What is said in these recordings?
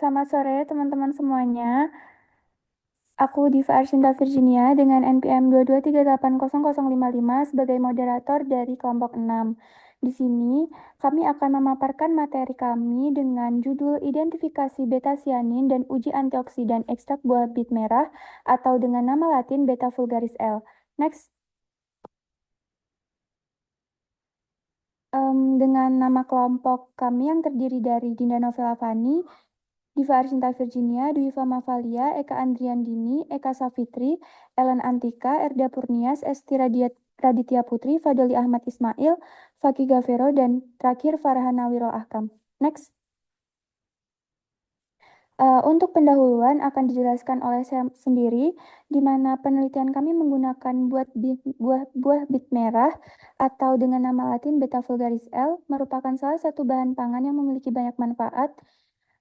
Selamat sore teman-teman semuanya. Aku Diva Arshinta Virginia dengan NPM 223800055 sebagai moderator dari kelompok 6. Di sini, kami akan memaparkan materi kami dengan judul Identifikasi beta sianin dan uji antioksidan ekstrak buah bit merah atau dengan nama latin beta vulgaris L. Next. Dengan nama kelompok kami yang terdiri dari Dinda Novela Fani, Diva Arsinta Virginia, Dwi Mavalia, Eka Andriandini, Eka Safitri, Ellen Antika, Erda Purnias, Esti Raditya Putri, Fadoli Ahmad Ismail, Fakih Gavero, dan terakhir Farhana Wirol Ahkam. Next. Untuk pendahuluan akan dijelaskan oleh saya sendiri, di mana penelitian kami menggunakan buah bit merah atau dengan nama latin beta vulgaris L merupakan salah satu bahan pangan yang memiliki banyak manfaat,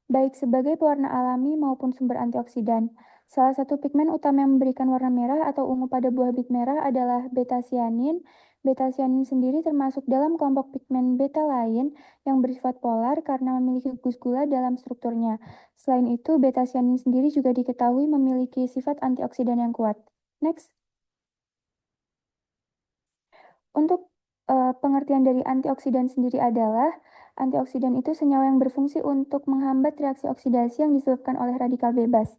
baik sebagai pewarna alami maupun sumber antioksidan. Salah satu pigmen utama yang memberikan warna merah atau ungu pada buah bit merah adalah beta sianin. Beta sianin sendiri termasuk dalam kelompok pigmen beta lain yang bersifat polar karena memiliki gugus gula dalam strukturnya. Selain itu, beta sianin sendiri juga diketahui memiliki sifat antioksidan yang kuat. Next. Untuk pengertian dari antioksidan sendiri adalah antioksidan itu senyawa yang berfungsi untuk menghambat reaksi oksidasi yang disebabkan oleh radikal bebas.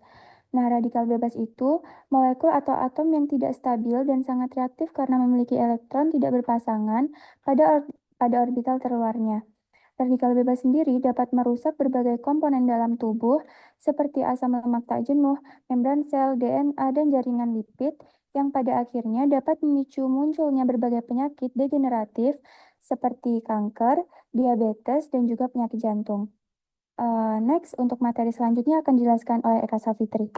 Nah, radikal bebas itu molekul atau atom yang tidak stabil dan sangat reaktif karena memiliki elektron tidak berpasangan pada orbital terluarnya. Radikal bebas sendiri dapat merusak berbagai komponen dalam tubuh seperti asam lemak tak jenuh, membran sel, DNA, dan jaringan lipid yang pada akhirnya dapat memicu munculnya berbagai penyakit degeneratif seperti kanker, diabetes, dan juga penyakit jantung. Next, untuk materi selanjutnya akan dijelaskan oleh Eka Safitri.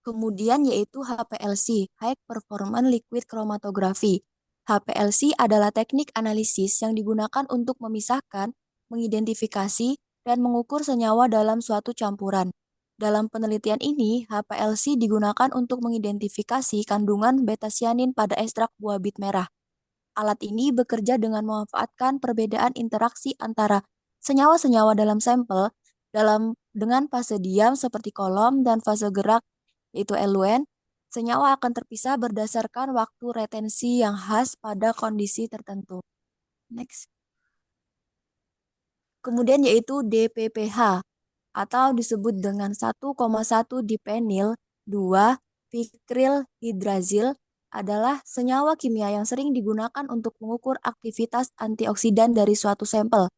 Kemudian yaitu HPLC, High Performance Liquid Chromatography. HPLC adalah teknik analisis yang digunakan untuk memisahkan, mengidentifikasi, dan mengukur senyawa dalam suatu campuran. Dalam penelitian ini, HPLC digunakan untuk mengidentifikasi kandungan beta-sianin pada ekstrak buah bit merah. Alat ini bekerja dengan memanfaatkan perbedaan interaksi antara senyawa-senyawa dalam sampel dengan fase diam seperti kolom dan fase gerak yaitu eluen. Senyawa akan terpisah berdasarkan waktu retensi yang khas pada kondisi tertentu. Next. Kemudian yaitu DPPH atau disebut dengan 1,1 dipenyl 2 vikryl hidrazil adalah senyawa kimia yang sering digunakan untuk mengukur aktivitas antioksidan dari suatu sampel.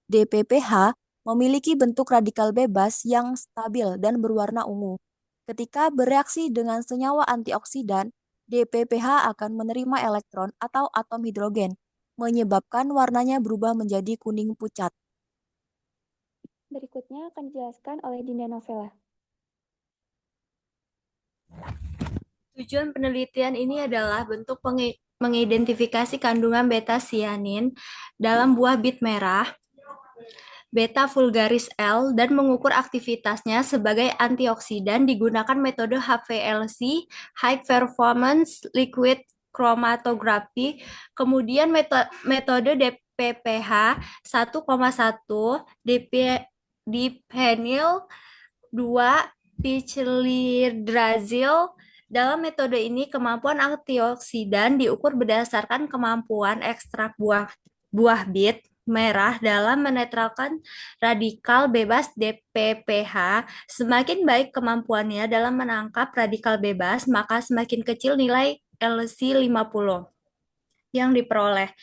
DPPH memiliki bentuk radikal bebas yang stabil dan berwarna ungu. Ketika bereaksi dengan senyawa antioksidan, DPPH akan menerima elektron atau atom hidrogen, menyebabkan warnanya berubah menjadi kuning pucat. Berikutnya akan dijelaskan oleh Dinda Novela. Tujuan penelitian ini adalah bentuk mengidentifikasi kandungan beta sianin dalam buah bit merah, beta vulgaris L, dan mengukur aktivitasnya sebagai antioksidan digunakan metode HPLC, High Performance Liquid Chromatography, kemudian metode DPPH 1,1 dipenyl 2 pichilidrazil. Dalam metode ini, kemampuan antioksidan diukur berdasarkan kemampuan ekstrak buah bit merah dalam menetralkan radikal bebas DPPH. Semakin baik kemampuannya dalam menangkap radikal bebas, maka semakin kecil nilai LC50 yang diperoleh.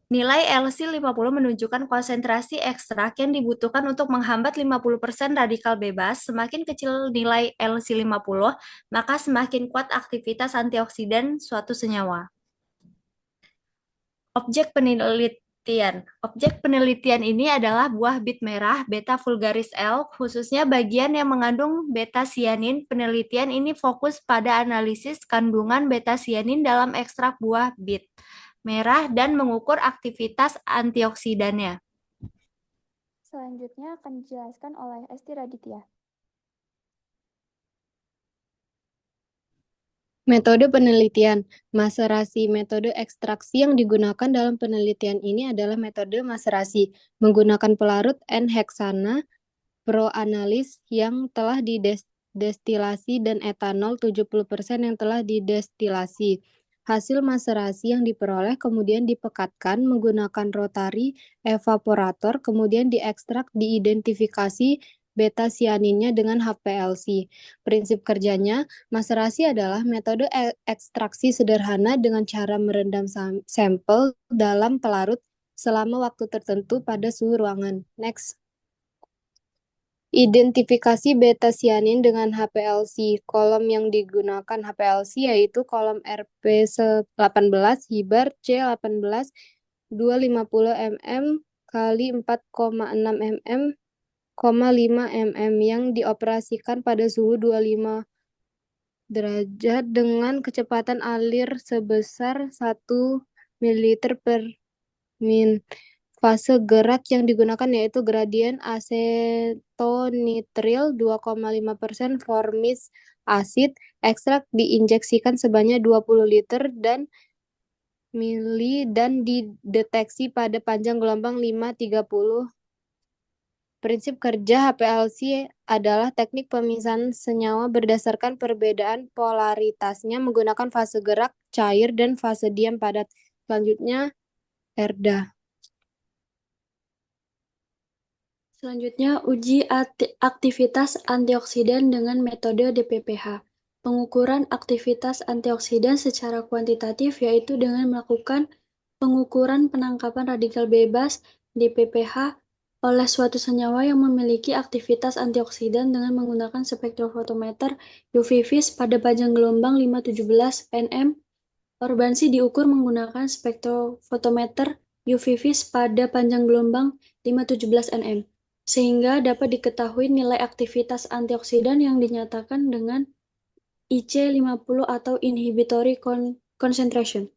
Nilai LC50 menunjukkan konsentrasi ekstrak yang dibutuhkan untuk menghambat 50% radikal bebas. Semakin kecil nilai LC50, maka semakin kuat aktivitas antioksidan suatu senyawa. Objek penelitian ini adalah buah bit merah beta vulgaris L, khususnya bagian yang mengandung beta sianin. Penelitian ini fokus pada analisis kandungan beta sianin dalam ekstrak buah bit merah dan mengukur aktivitas antioksidannya. Selanjutnya akan dijelaskan oleh Esti Raditya. Metode penelitian, maserasi. Metode ekstraksi yang digunakan dalam penelitian ini adalah metode maserasi, menggunakan pelarut N-heksana proanalis yang telah didestilasi dan etanol 70% yang telah didestilasi. Hasil maserasi yang diperoleh kemudian dipekatkan menggunakan rotary evaporator, kemudian diekstrak, diidentifikasi beta sianinnya dengan HPLC. Prinsip kerjanya, maserasi adalah metode ekstraksi sederhana dengan cara merendam sampel dalam pelarut selama waktu tertentu pada suhu ruangan. Next. Identifikasi beta sianin dengan HPLC. Kolom yang digunakan HPLC yaitu kolom RP18 Hibar C18 250 mm kali 4,6 mm, 5 mm yang dioperasikan pada suhu 25 derajat dengan kecepatan alir sebesar 1 ml per min. Fase gerak yang digunakan yaitu gradien asetonitril 2,5% formis asid, ekstrak diinjeksikan sebanyak 20 liter dan mili dan dideteksi pada panjang gelombang 530. Prinsip kerja HPLC adalah teknik pemisahan senyawa berdasarkan perbedaan polaritasnya menggunakan fase gerak cair dan fase diam padat. Selanjutnya, Erda. Selanjutnya, uji aktivitas antioksidan dengan metode DPPH. Pengukuran aktivitas antioksidan secara kuantitatif yaitu dengan melakukan pengukuran penangkapan radikal bebas DPPH oleh suatu senyawa yang memiliki aktivitas antioksidan dengan menggunakan spektrofotometer UV-Vis pada panjang gelombang 517 nm. Orbansi diukur menggunakan spektrofotometer UV-Vis pada panjang gelombang 517 nm, sehingga dapat diketahui nilai aktivitas antioksidan yang dinyatakan dengan IC50 atau inhibitory concentration.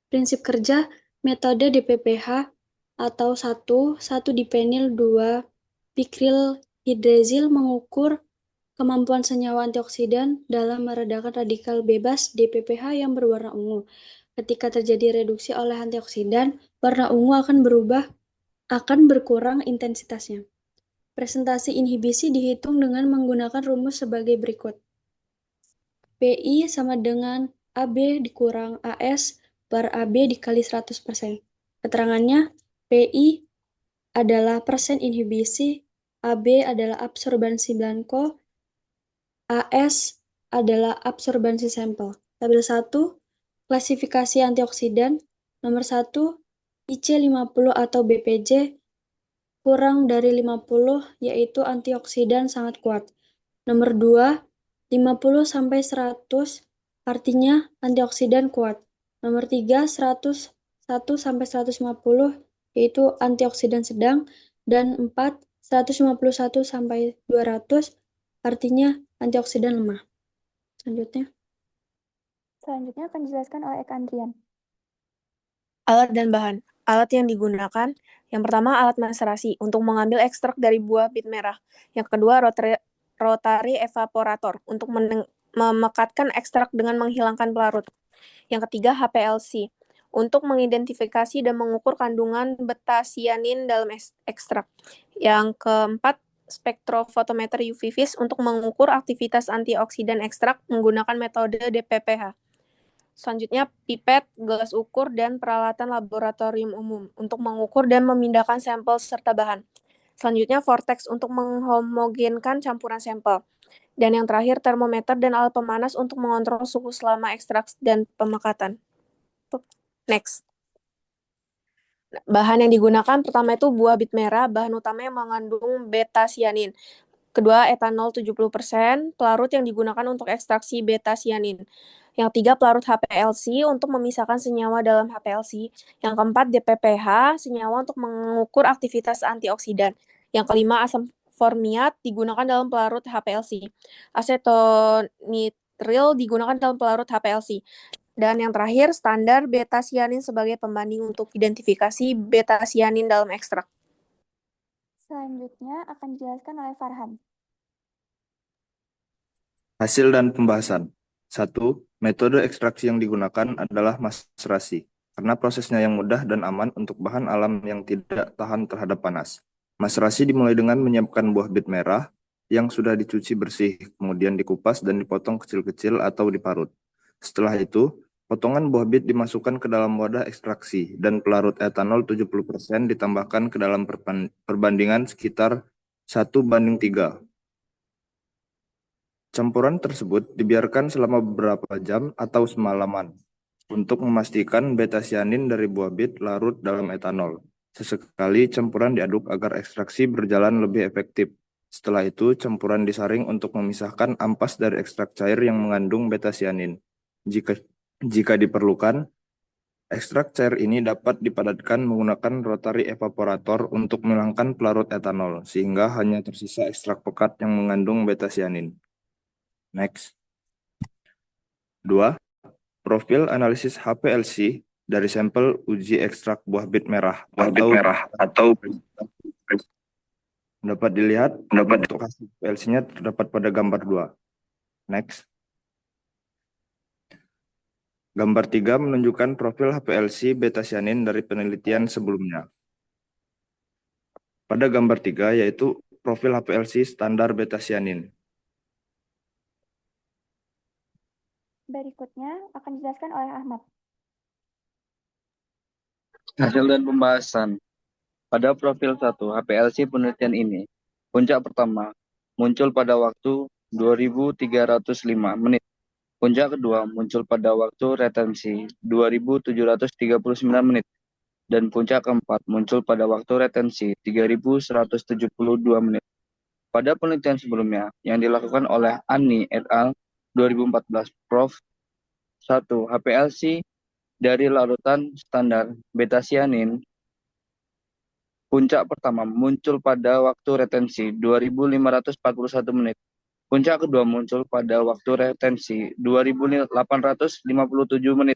Prinsip kerja metode DPPH atau 1-dipenil 2-pikrilhidrazil mengukur kemampuan senyawa antioksidan dalam meredakan radikal bebas DPPH yang berwarna ungu. Ketika terjadi reduksi oleh antioksidan, warna ungu akan berkurang intensitasnya. Presentasi inhibisi dihitung dengan menggunakan rumus sebagai berikut. PI sama dengan AB dikurang AS per AB dikali 100%. Keterangannya, PI adalah persen inhibisi, AB adalah absorbansi blanko, AS adalah absorbansi sampel. Tabel 1, klasifikasi antioksidan. Nomor 1, IC50 atau BPJ kurang dari 50 yaitu antioksidan sangat kuat. Nomor 2, 50 sampai 100 artinya antioksidan kuat. Nomor 3, 101 sampai 150 yaitu antioksidan sedang, dan 4, 151 sampai 200 artinya antioksidan lemah. Selanjutnya akan dijelaskan oleh Eka Andrian. Alat dan bahan. Alat yang digunakan, yang pertama alat maserasi untuk mengambil ekstrak dari buah bit merah. Yang kedua rotary evaporator untuk memekatkan ekstrak dengan menghilangkan pelarut. Yang ketiga HPLC untuk mengidentifikasi dan mengukur kandungan beta-sianin dalam ekstrak. Yang keempat spektrofotometer UV-Vis untuk mengukur aktivitas antioksidan ekstrak menggunakan metode DPPH. Selanjutnya, pipet, gelas ukur, dan peralatan laboratorium umum untuk mengukur dan memindahkan sampel serta bahan. Selanjutnya, vortex untuk menghomogenkan campuran sampel. Dan yang terakhir, termometer dan alat pemanas untuk mengontrol suhu selama ekstraksi dan pemekatan. Next. Bahan yang digunakan pertama itu buah bit merah, bahan utama yang mengandung beta-sianin. Kedua, etanol 70%, pelarut yang digunakan untuk ekstraksi beta-sianin. Yang tiga, pelarut HPLC untuk memisahkan senyawa dalam HPLC. Yang keempat, DPPH, senyawa untuk mengukur aktivitas antioksidan. Yang kelima, asam formiat digunakan dalam pelarut HPLC. Acetonitril digunakan dalam pelarut HPLC. Dan yang terakhir, standar beta-sianin sebagai pembanding untuk identifikasi beta-sianin dalam ekstrak. Selanjutnya akan dijelaskan oleh Farhan. Hasil dan pembahasan. 1. Metode ekstraksi yang digunakan adalah maserasi, karena prosesnya yang mudah dan aman untuk bahan alam yang tidak tahan terhadap panas. Maserasi dimulai dengan menyiapkan buah bit merah yang sudah dicuci bersih, kemudian dikupas dan dipotong kecil-kecil atau diparut. Setelah itu, potongan buah bit dimasukkan ke dalam wadah ekstraksi dan pelarut etanol 70% ditambahkan ke dalam perbandingan sekitar 1:3. Campuran tersebut dibiarkan selama beberapa jam atau semalaman untuk memastikan beta-cyanin dari buah bit larut dalam etanol. Sesekali campuran diaduk agar ekstraksi berjalan lebih efektif. Setelah itu, campuran disaring untuk memisahkan ampas dari ekstrak cair yang mengandung beta-cyanin. Jika diperlukan, ekstrak cair ini dapat dipadatkan menggunakan rotary evaporator untuk menghilangkan pelarut etanol, sehingga hanya tersisa ekstrak pekat yang mengandung beta-cyanin. Next. 2. Profil analisis HPLC dari sampel uji ekstrak buah bit merah atau dapat dilihat untuk hasil HPLC-nya terdapat pada gambar 2. Next. Gambar 3 menunjukkan profil HPLC beta-cyanin dari penelitian sebelumnya. Pada gambar 3 yaitu profil HPLC standar beta-cyanin. Berikutnya akan dijelaskan oleh Ahmad. Hasil dan pembahasan. Pada profil 1 HPLC penelitian ini, puncak pertama muncul pada waktu 2305 menit. Puncak kedua muncul pada waktu retensi 2739 menit. Dan puncak keempat muncul pada waktu retensi 3172 menit. Pada penelitian sebelumnya yang dilakukan oleh Ani et al. 2014, Prof. 1. HPLC dari larutan standar beta-cyanin puncak pertama muncul pada waktu retensi 2541 menit. Puncak kedua muncul pada waktu retensi 2857 menit.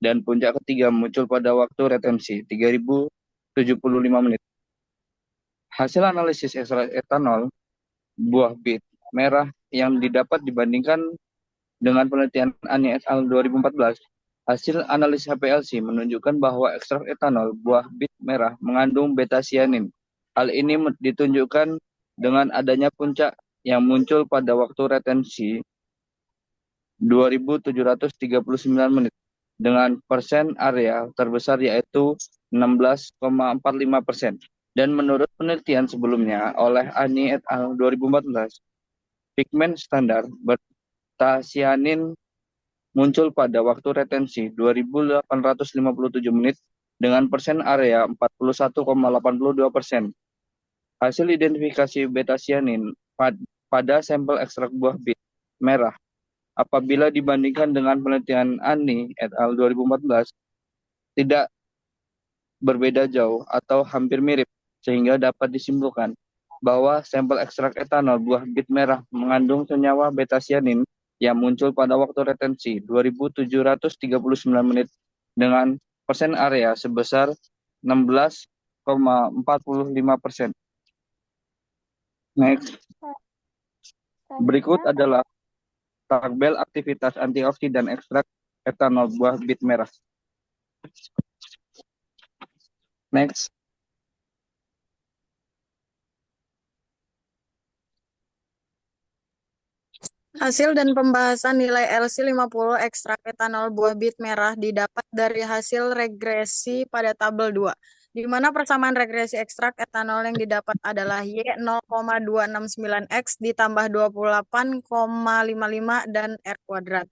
Dan puncak ketiga muncul pada waktu retensi 3075 menit. Hasil analisis ekstrak etanol buah bit merah yang didapat dibandingkan dengan penelitian Ani et al. 2014, hasil analisis HPLC menunjukkan bahwa ekstrak etanol buah bit merah mengandung beta-cyanin. Hal ini ditunjukkan dengan adanya puncak yang muncul pada waktu retensi 2739 menit dengan persen area terbesar yaitu 16,45%. Dan menurut penelitian sebelumnya oleh Ani et al. 2014, pigmen standar beta-cyanin muncul pada waktu retensi 2857 menit dengan persen area 41,82%. Hasil identifikasi beta-cyanin pada sampel ekstrak buah bit merah apabila dibandingkan dengan penelitian Ani et al. 2014 tidak berbeda jauh atau hampir mirip, sehingga dapat disimpulkan bahwa sampel ekstrak etanol buah bit merah mengandung senyawa beta-cyanin yang muncul pada waktu retensi 2739 menit dengan persen area sebesar 16,45%. Next. Berikut adalah tabel aktivitas antioksidan ekstrak etanol buah bit merah. Next. Hasil dan pembahasan nilai LC50 ekstrak etanol buah bit merah didapat dari hasil regresi pada tabel 2, di mana persamaan regresi ekstrak etanol yang didapat adalah Y 0,269X ditambah 28,55 dan R kuadrat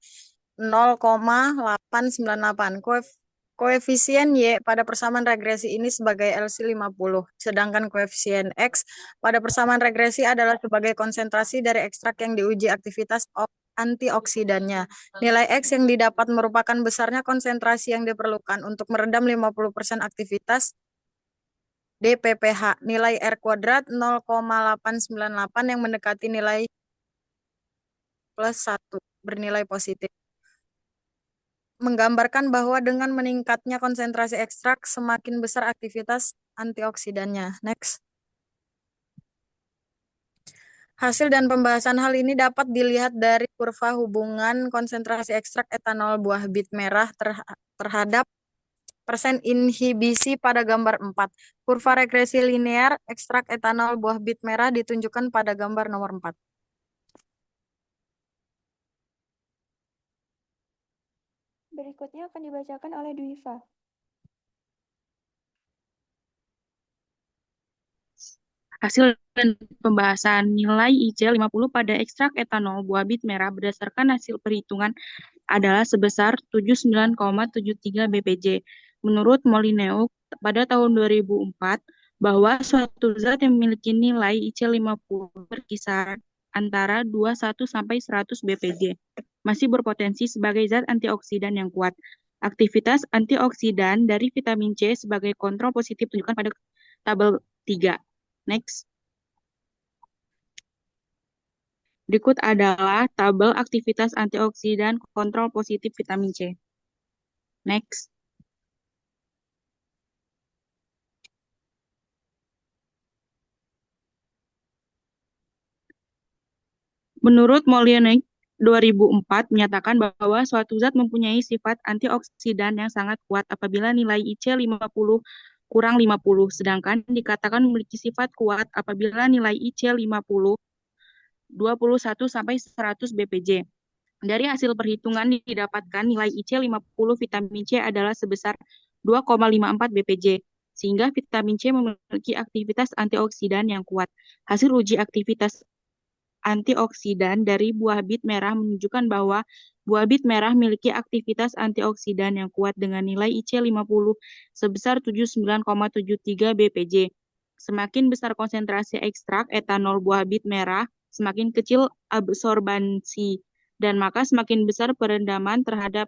0,898. Koefisien Y pada persamaan regresi ini sebagai LC50, sedangkan koefisien X pada persamaan regresi adalah sebagai konsentrasi dari ekstrak yang diuji aktivitas antioksidannya. Nilai X yang didapat merupakan besarnya konsentrasi yang diperlukan untuk meredam 50% aktivitas DPPH. Nilai R kuadrat 0,898 yang mendekati nilai plus 1, bernilai positif. Menggambarkan bahwa dengan meningkatnya konsentrasi ekstrak, semakin besar aktivitas antioksidannya. Next. Hasil dan pembahasan hal ini dapat dilihat dari kurva hubungan konsentrasi ekstrak etanol buah bit merah terhadap inhibisi pada gambar 4. Kurva regresi linear ekstrak etanol buah bit merah ditunjukkan pada gambar nomor 4. Berikutnya akan dibacakan oleh Dwiva. Hasil dan pembahasan nilai IC 50 pada ekstrak etanol buah bit merah berdasarkan hasil perhitungan adalah sebesar 79,73 BPJ. Menurut Molineux pada tahun 2004, bahwa suatu zat yang memiliki nilai IC 50 berkisar antara 21 sampai 100 BPJ masih berpotensi sebagai zat antioksidan yang kuat. Aktivitas antioksidan dari vitamin C sebagai kontrol positif tunjukkan pada tabel 3. Next. Berikut adalah tabel aktivitas antioksidan kontrol positif vitamin C. Next. Menurut Molineux 2004 menyatakan bahwa suatu zat mempunyai sifat antioksidan yang sangat kuat apabila nilai IC 50 kurang 50, sedangkan dikatakan memiliki sifat kuat apabila nilai IC 50 21 sampai 100 BPJ. Dari hasil perhitungan didapatkan nilai IC 50 vitamin C adalah sebesar 2,54 BPJ, sehingga vitamin C memiliki aktivitas antioksidan yang kuat. Hasil uji aktivitas antioksidan dari buah bit merah menunjukkan bahwa buah bit merah memiliki aktivitas antioksidan yang kuat dengan nilai IC 50 sebesar 79,73 BPJ. Semakin besar konsentrasi ekstrak etanol buah bit merah, semakin kecil absorbansi, dan maka semakin besar perendaman terhadap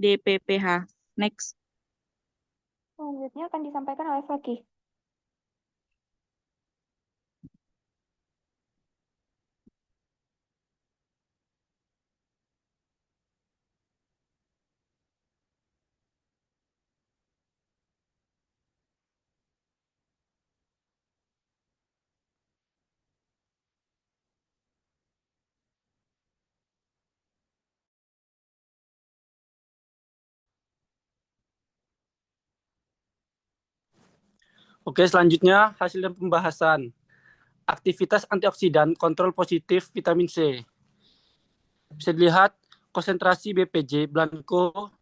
DPPH. Next. Selanjutnya akan disampaikan oleh Fakih. Oke, selanjutnya hasil dan pembahasan. Aktivitas antioksidan kontrol positif vitamin C. Bisa dilihat konsentrasi BPJ blanko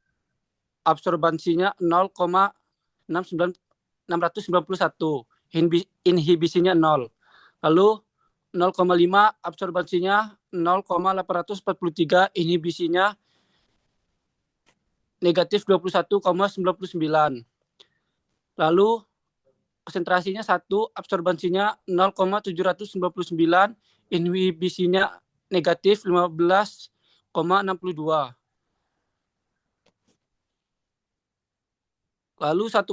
absorbansinya 0,691, inhibisinya 0. Lalu 0,5 absorbansinya 0,843, inhibisinya negatif 21,99. Lalu konsentrasinya 1, absorbansinya 0,799, inhibisinya negatif 15,62. Lalu 1,5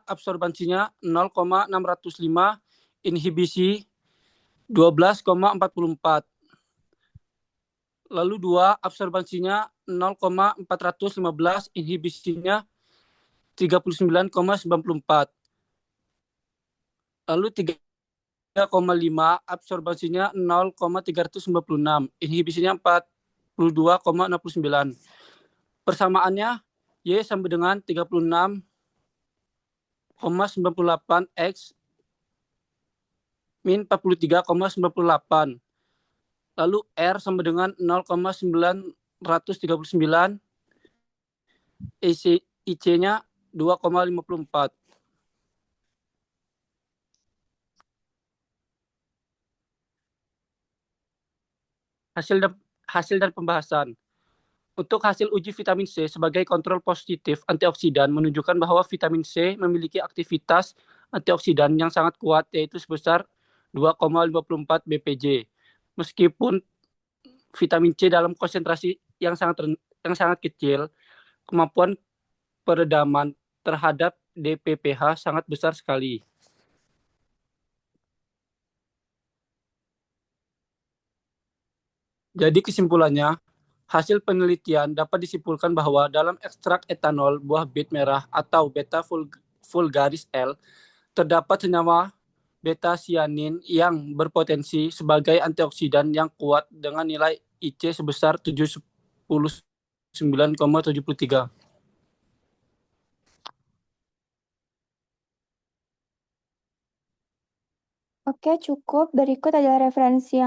absorbansinya 0,605, inhibisi 12,44. Lalu 2 absorbansinya 0,415, inhibisinya 39,94. Lalu 3,5 absorbansinya 0,396, inhibisinya 42,69. Persamaannya Y sama dengan 36,98 X min 43,98. Lalu R sama dengan 0,939, IC-nya 2,54. Hasil dan pembahasan. Untuk hasil uji vitamin C sebagai kontrol positif antioksidan menunjukkan bahwa vitamin C memiliki aktivitas antioksidan yang sangat kuat, yaitu sebesar 2,54 BPJ. Meskipun vitamin C dalam konsentrasi yang sangat kecil, kemampuan peredaman terhadap DPPH sangat besar sekali. Jadi kesimpulannya, hasil penelitian dapat disimpulkan bahwa dalam ekstrak etanol buah bit merah atau beta vulgaris L, terdapat senyawa beta-sianin yang berpotensi sebagai antioksidan yang kuat dengan nilai IC sebesar 79,73. Oke, cukup. Berikut adalah referensi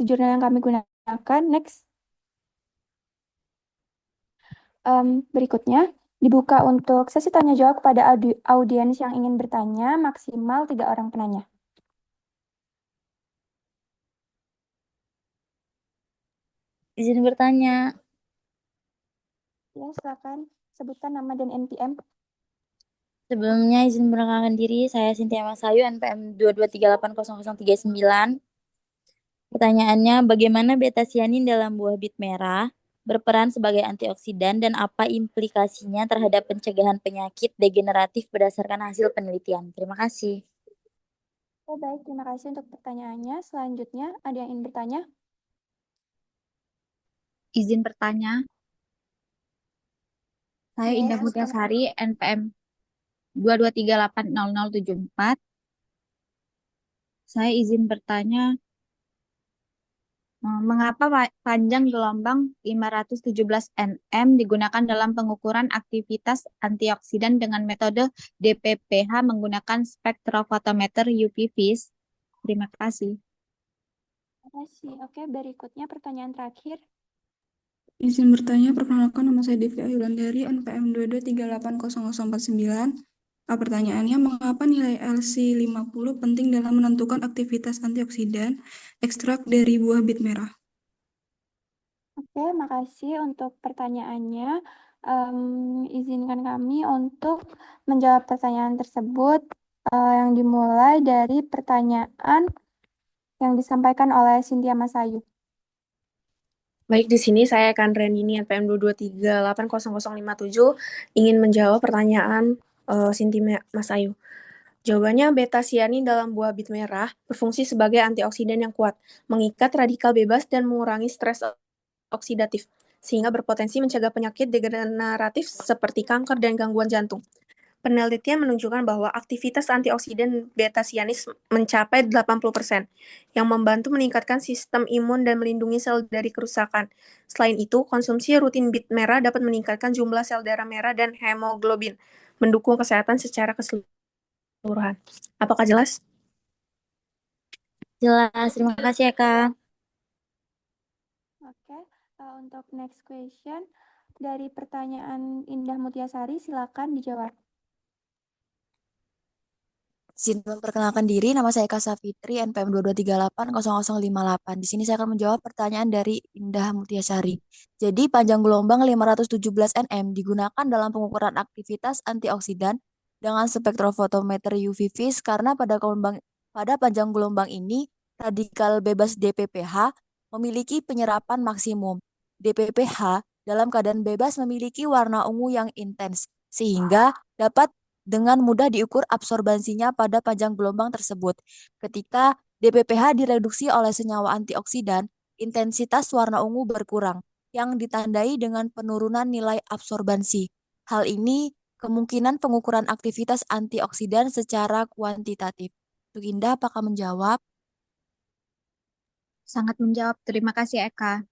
jurnal yang kami gunakan. Next. Berikutnya, dibuka untuk sesi tanya jawab kepada audiens yang ingin bertanya, maksimal 3 orang penanya. Izin bertanya. Ya, silakan sebutkan nama dan NPM. Sebelumnya izin perkenalkan diri, saya Cynthia Masayu, NPM 223800039. Pertanyaannya, bagaimana beta-sianin dalam buah bit merah berperan sebagai antioksidan dan apa implikasinya terhadap pencegahan penyakit degeneratif berdasarkan hasil penelitian? Terima kasih. Oh, baik, terima kasih untuk pertanyaannya. Selanjutnya, ada yang ingin bertanya? Izin bertanya. Saya Yes, Indah Mutiasari, NPM 223800074. Saya izin bertanya, mengapa panjang gelombang 517 nm digunakan dalam pengukuran aktivitas antioksidan dengan metode DPPH menggunakan spektrofotometer UV-Vis? Terima kasih. Terima kasih. Oke, berikutnya pertanyaan terakhir. Izin bertanya, perkenalkan nama saya Devi Ayulandari, NPM 223800049. Pertanyaannya, mengapa nilai LC50 penting dalam menentukan aktivitas antioksidan ekstrak dari buah bit merah? Oke, makasih untuk pertanyaannya. Izinkan kami untuk menjawab pertanyaan tersebut yang dimulai dari pertanyaan yang disampaikan oleh Cynthia Masayu. Baik, di sini saya akan Renini NPM 223800057 ingin menjawab pertanyaan Cynthia Masayu. Jawabannya, beta-sianin dalam buah bit merah berfungsi sebagai antioksidan yang kuat, mengikat radikal bebas dan mengurangi stres oksidatif, sehingga berpotensi mencegah penyakit degeneratif seperti kanker dan gangguan jantung. Penelitian menunjukkan bahwa aktivitas antioksidan beta-sianis mencapai 80%, yang membantu meningkatkan sistem imun dan melindungi sel dari kerusakan. Selain itu, konsumsi rutin bit merah dapat meningkatkan jumlah sel darah merah dan hemoglobin, mendukung kesehatan secara keseluruhan. Apakah jelas? Jelas, terima kasih ya Kak. Oke, untuk next question dari pertanyaan Indah Mutiasari, silakan dijawab. Izin memperkenalkan diri, nama saya Eka Safitri, NPM 223800058. Di sini saya akan menjawab pertanyaan dari Indah Mutiasari. Jadi, panjang gelombang 517 nm digunakan dalam pengukuran aktivitas antioksidan dengan spektrofotometer UV-Vis karena pada panjang gelombang ini, radikal bebas DPPH memiliki penyerapan maksimum. DPPH dalam keadaan bebas memiliki warna ungu yang intens, sehingga dapat dengan mudah diukur absorbansinya pada panjang gelombang tersebut. Ketika DPPH direduksi oleh senyawa antioksidan, intensitas warna ungu berkurang, yang ditandai dengan penurunan nilai absorbansi. Hal ini kemungkinan pengukuran aktivitas antioksidan secara kuantitatif. Untuk Indah, apakah menjawab? Sangat menjawab. Terima kasih Eka.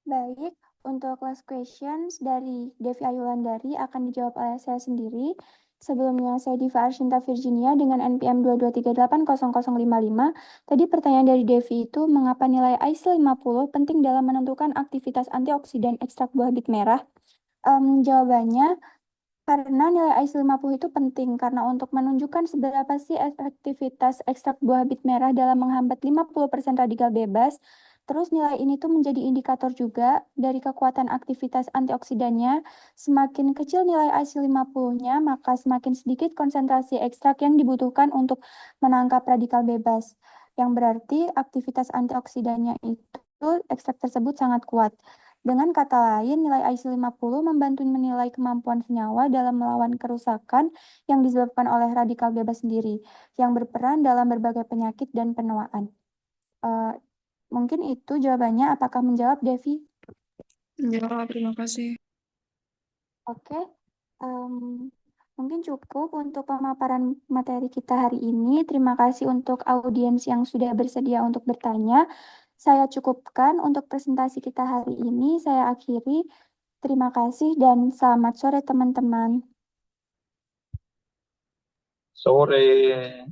Baik, untuk last questions dari Devi Ayulandari akan dijawab oleh saya sendiri. Sebelumnya, saya Diva Arshinta Virginia dengan NPM 223800055. Tadi pertanyaan dari Devi itu, mengapa nilai IC50 penting dalam menentukan aktivitas antioksidan ekstrak buah bit merah? Jawabannya, karena nilai IC50 itu penting karena untuk menunjukkan seberapa sih efektivitas ekstrak buah bit merah dalam menghambat 50% radikal bebas. Terus nilai ini tuh menjadi indikator juga dari kekuatan aktivitas antioksidannya. Semakin kecil nilai IC50-nya, maka semakin sedikit konsentrasi ekstrak yang dibutuhkan untuk menangkap radikal bebas. Yang berarti aktivitas antioksidannya itu ekstrak tersebut sangat kuat. Dengan kata lain, nilai IC50 membantu menilai kemampuan senyawa dalam melawan kerusakan yang disebabkan oleh radikal bebas sendiri, yang berperan dalam berbagai penyakit dan penuaan. Mungkin itu jawabannya. Apakah menjawab, Devi? Ya, terima kasih. Oke, mungkin cukup untuk pemaparan materi kita hari ini. Terima kasih untuk audiens yang sudah bersedia untuk bertanya. Saya cukupkan untuk presentasi kita hari ini. Saya akhiri. Terima kasih dan selamat sore teman-teman. Sore.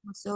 Masuk.